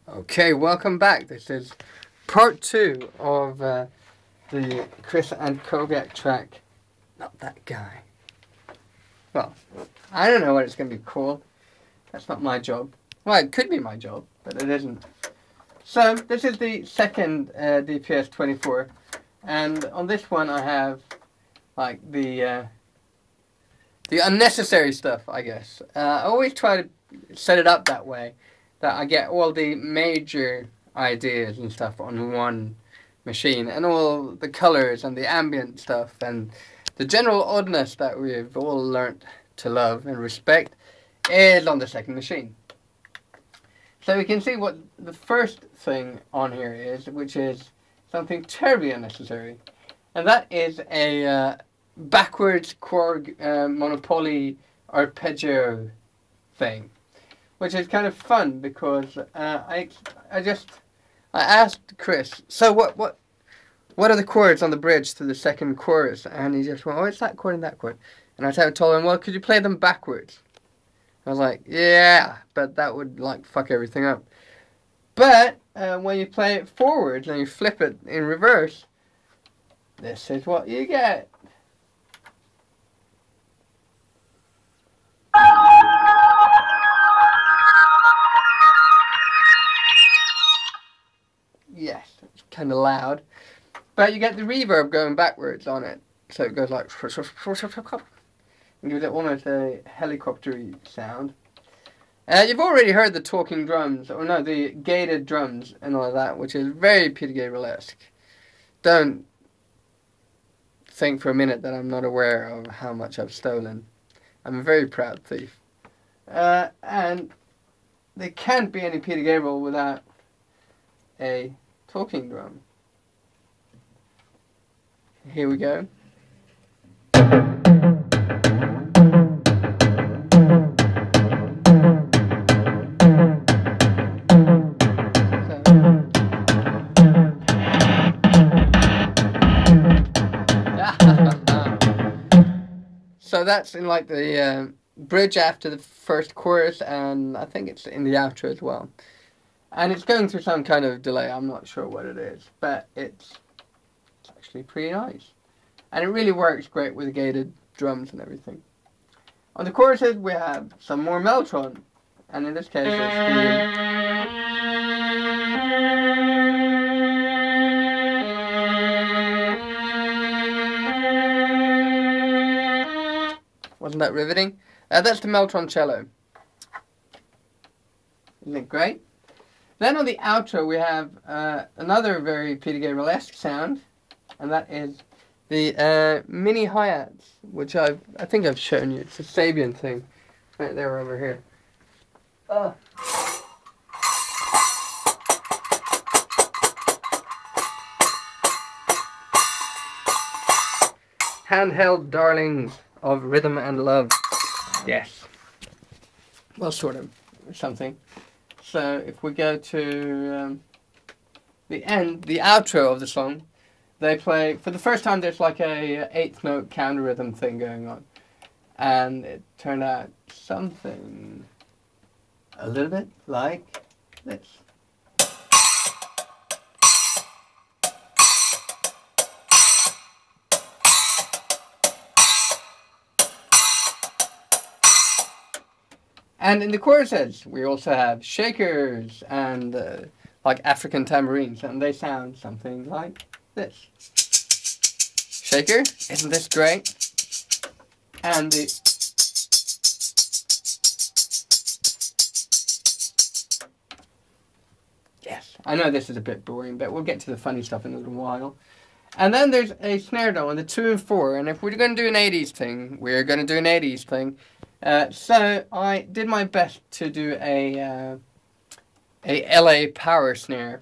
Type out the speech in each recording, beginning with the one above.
Okay, welcome back. This is part 2 of the Krysztof Antkowiak track, Not That Guy. Well, I don't know what it's going to be called. That's not my job. Well, it could be my job, but it isn't. So, this is the second DPS 24, and on this one I have, like, the unnecessary stuff, I guess. I always try to set it up that way, that I get all the major ideas and stuff on one machine, and all the colors and the ambient stuff and the general oddness that we've all learnt to love and respect is on the second machine. So we can see what the first thing on here is, which is something terribly unnecessary, and that is a backwards chord monopoly arpeggio thing, which is kind of fun because I asked Chris, so what are the chords on the bridge to the second chorus? And he just went, oh, it's that chord and that chord. And I told him, well, could you play them backwards? I was like, yeah, but that would like fuck everything up. But when you play it forwards and you flip it in reverse, this is what you get. Yes, it's kind of loud, but you get the reverb going backwards on it, so it goes like, and gives it almost a helicopter-y sound. You've already heard the talking drums, or no, the gated drums and all of that, which is very Peter Gabriel-esque. Don't think for a minute that I'm not aware of how much I've stolen. I'm a very proud thief. And there can't be any Peter Gabriel without a talking drum. Here we go. So that's in like the bridge after the first chorus, and I think it's in the outro as well. And it's going through some kind of delay, I'm not sure what it is, but it's actually pretty nice. And it really works great with the gated drums and everything. On the choruses we have some more mellotron, and in this case it's Wasn't that riveting? That's the mellotron cello. Isn't it great? Then on the outro we have another very Peter Gabriel-esque sound, and that is the mini hi-hats, which I think I've shown you. It's a Sabian thing. Right there, over here. Handheld darlings of rhythm and love. Yes. Well, sort of. Something. So if we go to the end, the outro of the song, they play, for the first time there's like a 8th note counter rhythm thing going on. And it turned out something a little bit like this. And in the choruses, we also have shakers and like African tambourines, and they sound something like this. Shaker, isn't this great? And the yes, I know this is a bit boring, but we'll get to the funny stuff in a little while. And then there's a snare drum on the 2 and 4, and if we're going to do an 80s thing, we're going to do an 80s thing. So I did my best to do a LA power snare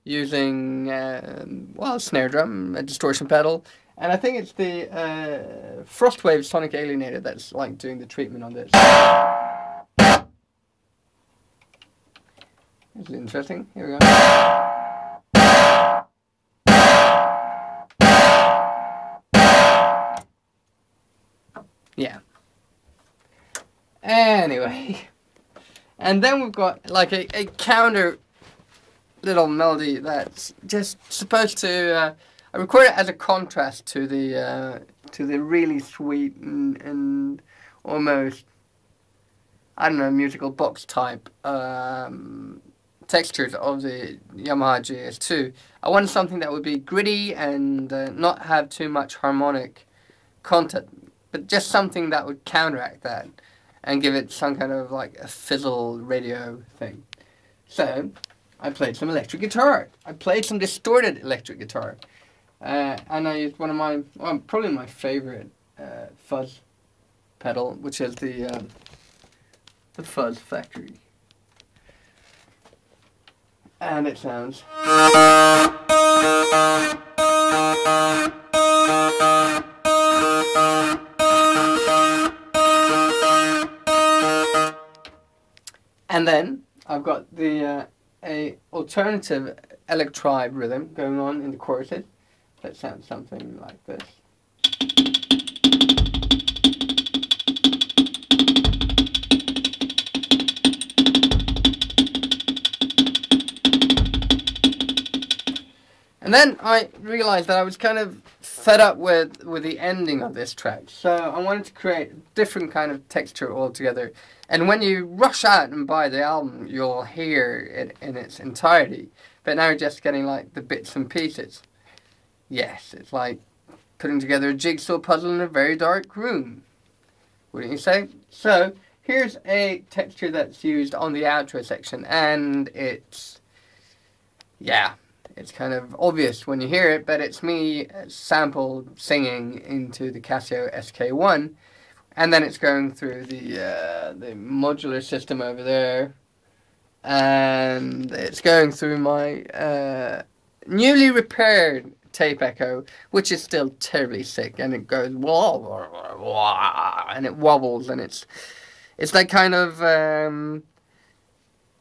using well, a snare drum, a distortion pedal, and I think it's the Frostwave Sonic Alienator that's like doing the treatment on this. This is interesting. Here we go. Yeah. Anyway, and then we've got like a counter little melody that's just supposed to. I record it as a contrast to the really sweet and almost, I don't know, musical box type textures of the Yamaha GS2. I wanted something that would be gritty and not have too much harmonic content, but just something that would counteract that and give it some kind of like a fizzle radio thing. So I played some electric guitar. I played some distorted electric guitar. And I used one of my, well, probably my favorite fuzz pedal, which is the Fuzz Factory. And it sounds. And then I've got the a alternative electric rhythm going on in the choruses. That sounds something like this. And then I realized that I was kind of fed up with the ending of this track. So I wanted to create a different kind of texture altogether. And when you rush out and buy the album, you'll hear it in its entirety. But now you're just getting like the bits and pieces. Yes, it's like putting together a jigsaw puzzle in a very dark room, wouldn't you say? So, here's a texture that's used on the outro section, and it's, yeah, it's kind of obvious when you hear it, but it's me sampled singing into the Casio SK1, and then it's going through the modular system over there, and it's going through my newly repaired tape echo, which is still terribly sick, and it goes wah, wah, wah, wah, and it wobbles, and it's that kind of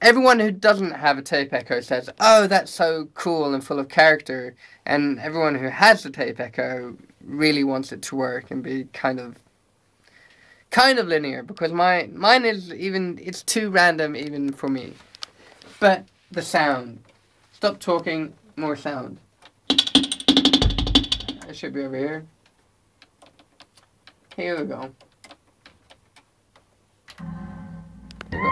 everyone who doesn't have a tape echo says, oh, that's so cool and full of character, and everyone who has the tape echo really wants it to work and be kind of linear, because mine is it's too random even for me. But the sound, stop talking, more sound. It should be over here. Here we go. Here we go.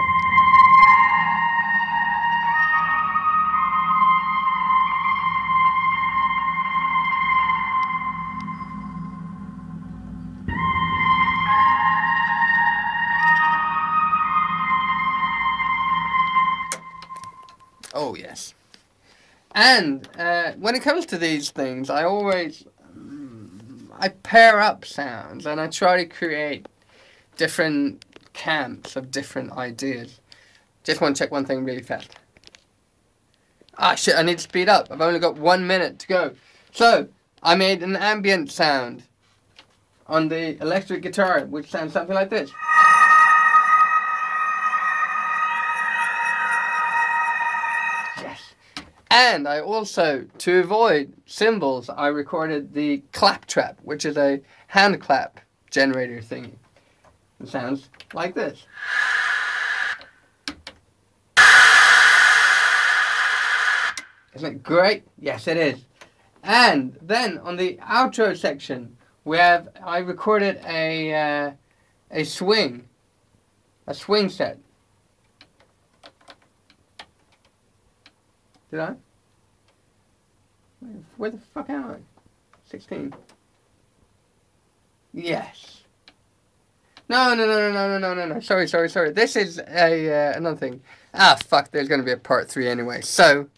Oh yes. And when it comes to these things, I always I pair up sounds, and I try to create different camps of different ideas. Just want to check one thing really fast. Ah shit, I need to speed up. I've only got 1 minute to go. So, I made an ambient sound on the electric guitar, which sounds something like this. Yes. And I also, to avoid cymbals, I recorded the claptrap, which is a hand clap generator thingy. It sounds like this. Isn't it great? Yes, it is. And then on the outro section, I recorded a swing set. Did I? Where the fuck am I? 16. Yes. No. Sorry. This is another thing. Ah, fuck, there's going to be a part 3 anyway. So,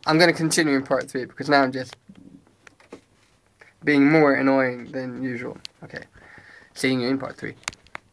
I'm going to continue in part 3 because now I'm just being more annoying than usual. Okay. Seeing you in part 3.